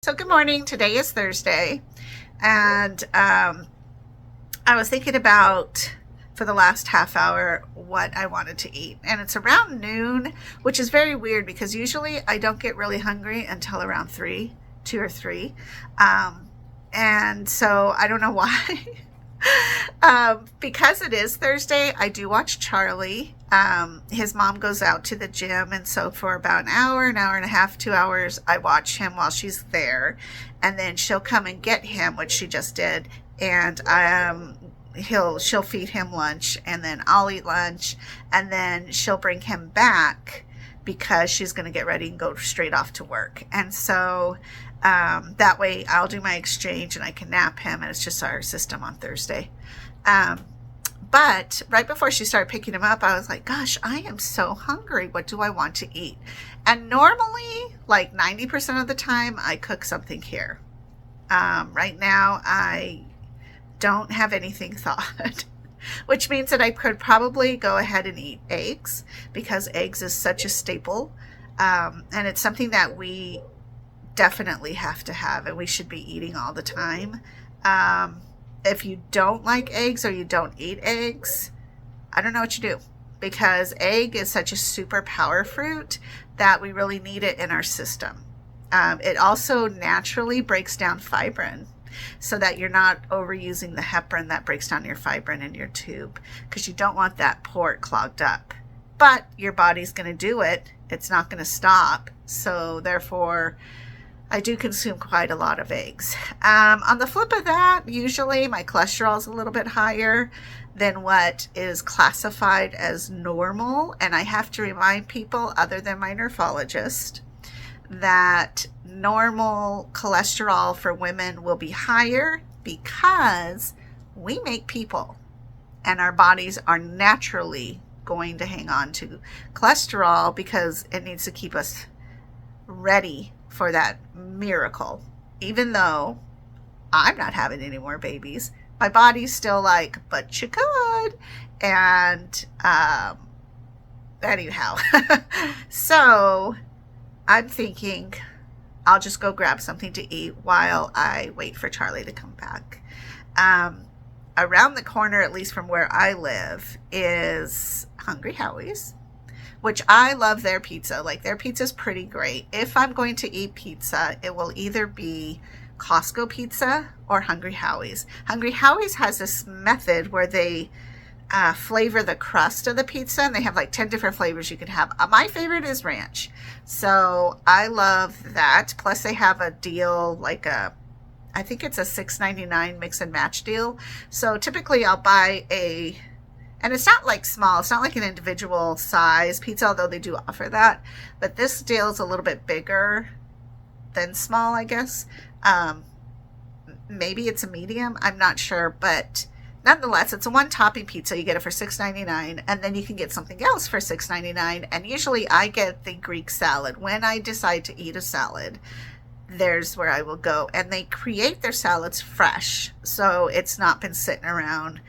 So, good morning. Today is Thursday, and I was thinking about for the last half hour what I wanted to eat. And it's around noon, which is very weird because usually I don't get really hungry until around 2 or 3. Um, and so I don't know why. Because it is Thursday, I do watch Charlie. His mom goes out to the gym, and so for about an hour and a half, 2 hours, I watch him while she's there, and then she'll come and get him, which she just did, and she'll feed him lunch, and then I'll eat lunch, and then she'll bring him back because she's going to get ready and go straight off to work, and so that way I'll do my exchange and I can nap him, and it's just our system on Thursday. But right before she started picking him up, I was like, gosh, I am so hungry. What do I want to eat? And normally, like 90% of the time, I cook something here. Right now, I don't have anything thought, which means that I could probably go ahead and eat eggs because eggs is such a staple. And it's something that we definitely have to have and we should be eating all the time. If you don't like eggs or you don't eat eggs, I don't know what you do, because egg is such a super power fruit that we really need it in our system. It also naturally breaks down fibrin so that you're not overusing the heparin that breaks down your fibrin in your tube, because you don't want that port clogged up. But your body's going to do it. It's not going to stop. So therefore, I do consume quite a lot of eggs. On the flip of that, usually my cholesterol is a little bit higher than what is classified as normal. And I have to remind people, other than my nephrologist, that normal cholesterol for women will be higher because we make people and our bodies are naturally going to hang on to cholesterol because it needs to keep us ready for that miracle. Even though I'm not having any more babies, my body's still like, but you could. And anyhow, so I'm thinking I'll just go grab something to eat while I wait for Charlie to come back. Around the corner, at least from where I live, is Hungry Howie's, which I love their pizza. Like, their pizza's pretty great. If I'm going to eat pizza, it will either be Costco pizza or Hungry Howie's. Hungry Howie's has this method where they flavor the crust of the pizza, and they have like 10 different flavors you can have. My favorite is ranch. So I love that. Plus they have a deal, I think it's a $6.99 mix and match deal. So typically I'll buy and it's not like small, it's not like an individual size pizza, although they do offer that. But this deal is a little bit bigger than small, I guess. Maybe it's a medium, I'm not sure. But nonetheless, it's a one topping pizza. You get it for $6.99, and then you can get something else for $6.99. And usually I get the Greek salad. When I decide to eat a salad, there's where I will go. And they create their salads fresh, so it's not been sitting around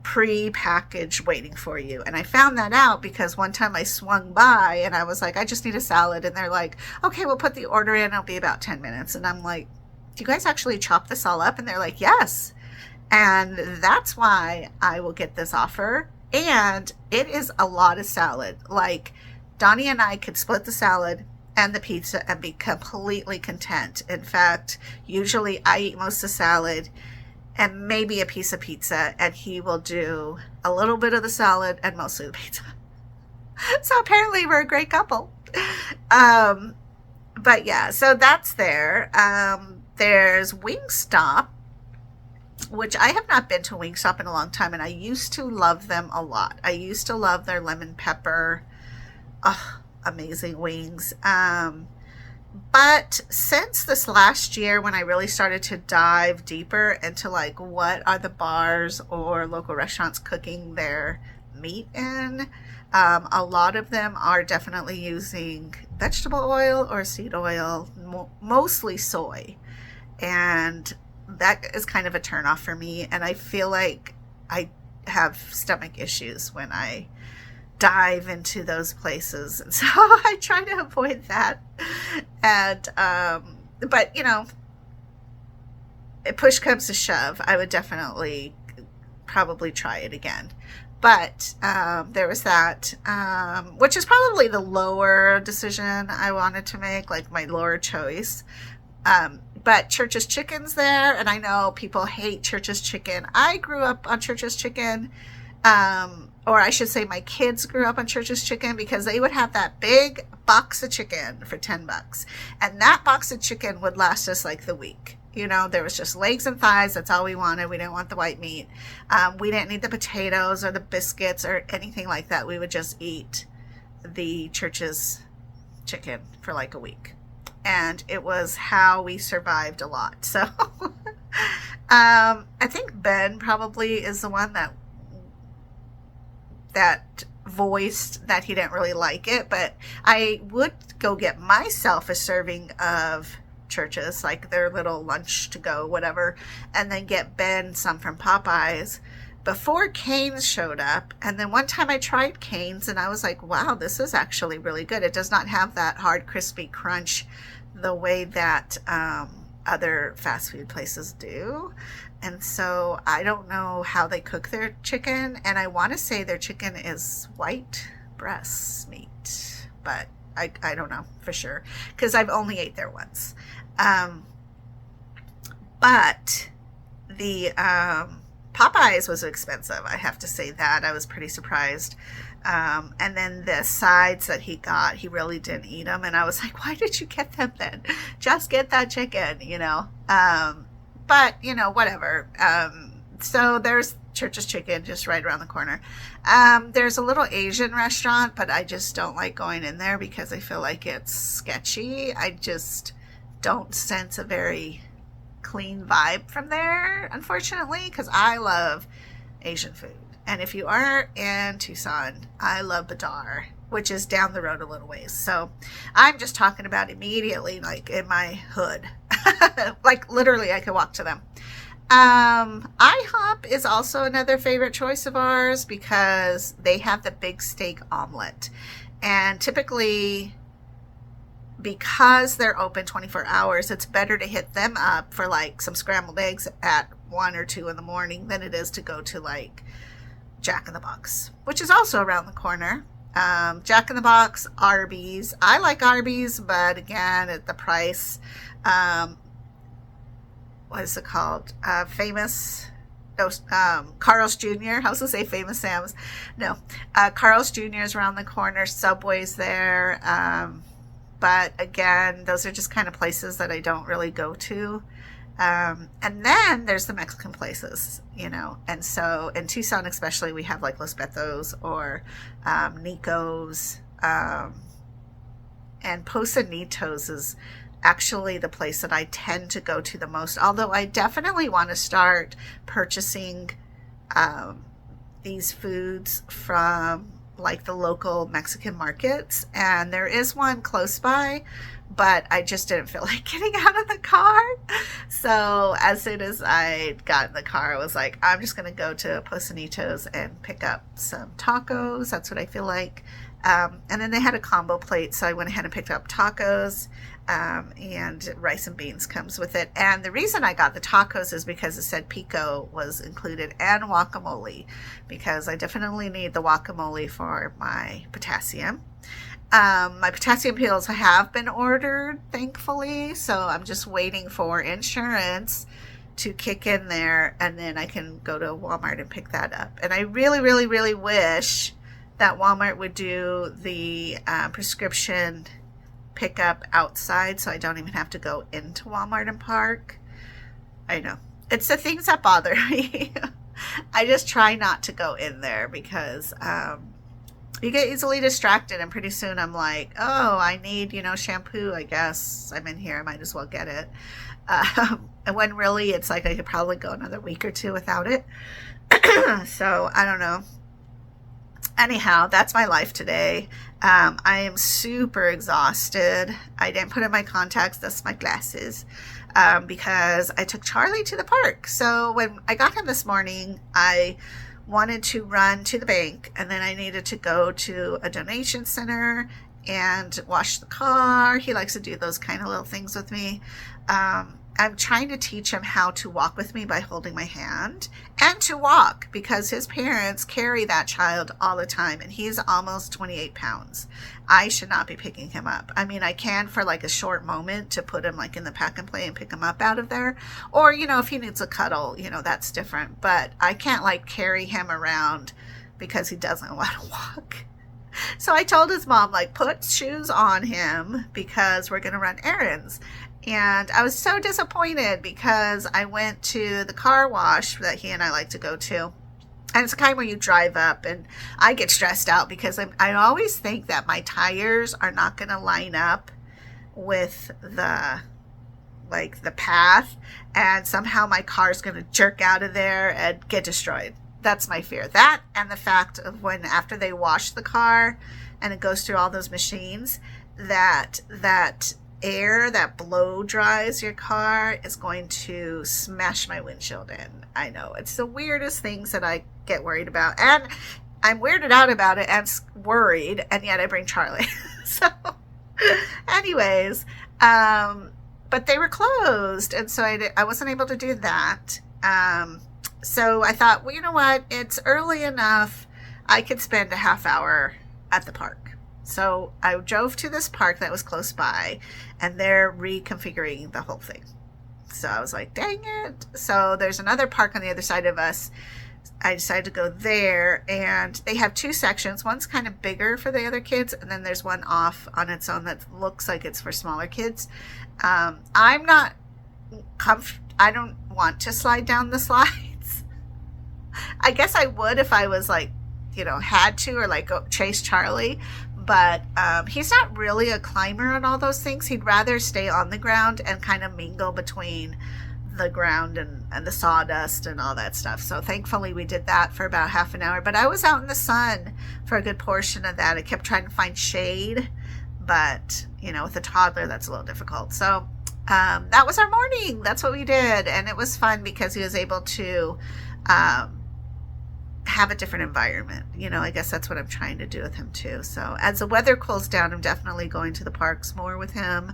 pre-packaged waiting for you. And I found that out because one time I swung by and I was like, I just need a salad. And they're like, okay, we'll put the order in. It'll be about 10 minutes. And I'm like, do you guys actually chop this all up? And they're like, yes. And that's why I will get this offer. And it is a lot of salad. Like, Donnie and I could split the salad and the pizza and be completely content. In fact, usually I eat most of the salad and maybe a piece of pizza, and he will do a little bit of the salad and mostly the pizza. So apparently we're a great couple. But yeah, so that's there. There's Wingstop, which I have not been to Wingstop in a long time, and I used to love them a lot. I used to love their lemon pepper, amazing wings. But since this last year, when I really started to dive deeper into like what are the bars or local restaurants cooking their meat in, a lot of them are definitely using vegetable oil or seed oil, mostly soy. And that is kind of a turnoff for me. And I feel like I have stomach issues when I dive into those places, and so I try to avoid that. And But, if push comes to shove, I would definitely probably try it again. But there was that, which is probably the lower decision I wanted to make, like my lower choice. But Church's Chicken's there, and I know people hate Church's Chicken. I grew up on Church's Chicken, or I should say my kids grew up on Church's Chicken, because they would have that big box of chicken for $10. And that box of chicken would last us like the week. There was just legs and thighs. That's all we wanted. We didn't want the white meat. We didn't need the potatoes or the biscuits or anything like that. We would just eat the Church's Chicken for like a week. And it was how we survived a lot. So I think Ben probably is the one that voiced that he didn't really like it. But I would go get myself a serving of Church's, like their little lunch to go, whatever, and then get Ben some from Popeyes before Cane's showed up. And then one time I tried Cane's and I was like, wow, this is actually really good. It does not have that hard, crispy crunch the way that other fast food places do. And so I don't know how they cook their chicken. And I want to say their chicken is white breast meat, but I don't know for sure, because I've only ate there once. But the Popeyes was expensive. I have to say that. I was pretty surprised. And then the sides that he got, he really didn't eat them. And I was like, why did you get them then? Just get that chicken, But, whatever. So there's Church's Chicken just right around the corner. There's a little Asian restaurant, but I just don't like going in there because I feel like it's sketchy. I just don't sense a very clean vibe from there, unfortunately, because I love Asian food. And if you are in Tucson, I love Badar, which is down the road a little ways. So I'm just talking about immediately, like in my hood. Like literally I could walk to them. IHOP is also another favorite choice of ours because they have the big steak omelet. And typically, because they're open 24 hours, it's better to hit them up for like some scrambled eggs at 1 or 2 in the morning than it is to go to like Jack in the Box, which is also around the corner. Jack in the Box, Arby's. I like Arby's, but again, at the price, what is it called? Carl's Jr. I was going to say Famous Sam's. No, Carl's Jr. is around the corner. Subway's there. But again, those are just kind of places that I don't really go to. And then there's the Mexican places, and so in Tucson especially, we have like Los Betos or Nico's, and Posanitos is actually the place that I tend to go to the most, although I definitely want to start purchasing these foods from like the local Mexican markets, and there is one close by, but I just didn't feel like getting out of the car. So as soon as I got in the car, I was like, I'm just going to go to Posanitos and pick up some tacos. That's what I feel like. And then they had a combo plate, so I went ahead and picked up tacos, and rice and beans comes with it. And the reason I got the tacos is because it said pico was included and guacamole, because I definitely need the guacamole for my potassium. My potassium pills have been ordered, thankfully, so I'm just waiting for insurance to kick in there, and then I can go to Walmart and pick that up. And I really, really, really wish that Walmart would do the prescription pickup outside, so I don't even have to go into Walmart and park. I know. It's the things that bother me. I just try not to go in there because you get easily distracted, and pretty soon I'm like, oh, I need, shampoo, I guess. I'm in here, I might as well get it. And when really it's like I could probably go another week or 2 without it. So I don't know. Anyhow, that's my life today. I am super exhausted. I didn't put in my contacts, that's my glasses, because I took Charlie to the park. So when I got him this morning, I wanted to run to the bank, and then I needed to go to a donation center and wash the car. He likes to do those kind of little things with me. I'm trying to teach him how to walk with me by holding my hand and to walk, because his parents carry that child all the time, and he's almost 28 pounds. I should not be picking him up. I mean, I can for like a short moment to put him like in the pack and play and pick him up out of there. Or, you know, if he needs a cuddle, you know, that's different. But I can't like carry him around because he doesn't want to walk. So I told his mom, like, put shoes on him because we're going to run errands. And I was so disappointed because I went to the car wash that he and I like to go to. And it's the kind where you drive up, and I get stressed out because I always think that my tires are not going to line up with the path, and somehow my car's going to jerk out of there and get destroyed. That's my fear. That, and the fact of when after they wash the car and it goes through all those machines, that air that blow dries your car is going to smash my windshield in. I know, it's the weirdest things that I get worried about, and I'm weirded out about it and worried, and yet I bring Charlie. So anyways, but they were closed, and so I wasn't able to do that. So I thought, well, you know what, it's early enough, I could spend a half hour at the park. So I drove to this park that was close by, and they're reconfiguring the whole thing. So I was like, dang it. So there's another park on the other side of us. I decided to go there, and they have two sections. One's kind of bigger for the other kids, and then there's one off on its own that looks like it's for smaller kids. I'm not I don't want to slide down the slides. I guess I would if I was like, you know, had to, or like go chase Charlie. But he's not really a climber on all those things. He'd rather stay on the ground and kind of mingle between the ground and the sawdust and all that stuff. So thankfully we did that for about half an hour. But I was out in the sun for a good portion of that. I kept trying to find shade, but, you know, with a toddler, that's a little difficult. So that was our morning. That's what we did. And it was fun because he was able to have a different environment. You know, I guess that's what I'm trying to do with him too. So as the weather cools down, I'm definitely going to the parks more with him.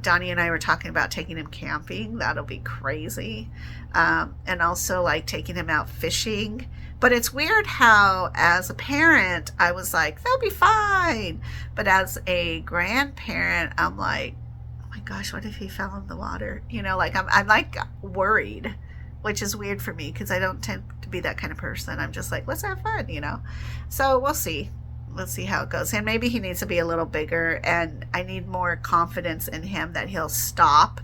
Donnie and I were talking about taking him camping. That'll be crazy. And also like taking him out fishing. But it's weird how as a parent, I was like, they'll be fine. But as a grandparent, I'm like, oh my gosh, what if he fell in the water? You know, like I'm like worried, which is weird for me because I don't tend to be that kind of person. I'm just like, let's have fun, you know. So we'll see. Let's see how it goes. And maybe he needs to be a little bigger, and I need more confidence in him that he'll stop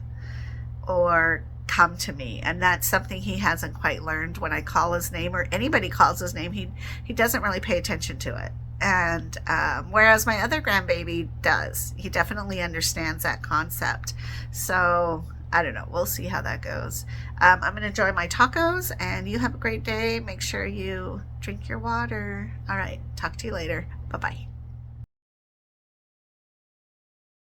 or come to me. And that's something he hasn't quite learned. When I call his name or anybody calls his name, he doesn't really pay attention to it. And whereas my other grandbaby does. He definitely understands that concept. So I don't know. We'll see how that goes. I'm going to enjoy my tacos, and you have a great day. Make sure you drink your water. All right. Talk to you later. Bye-bye.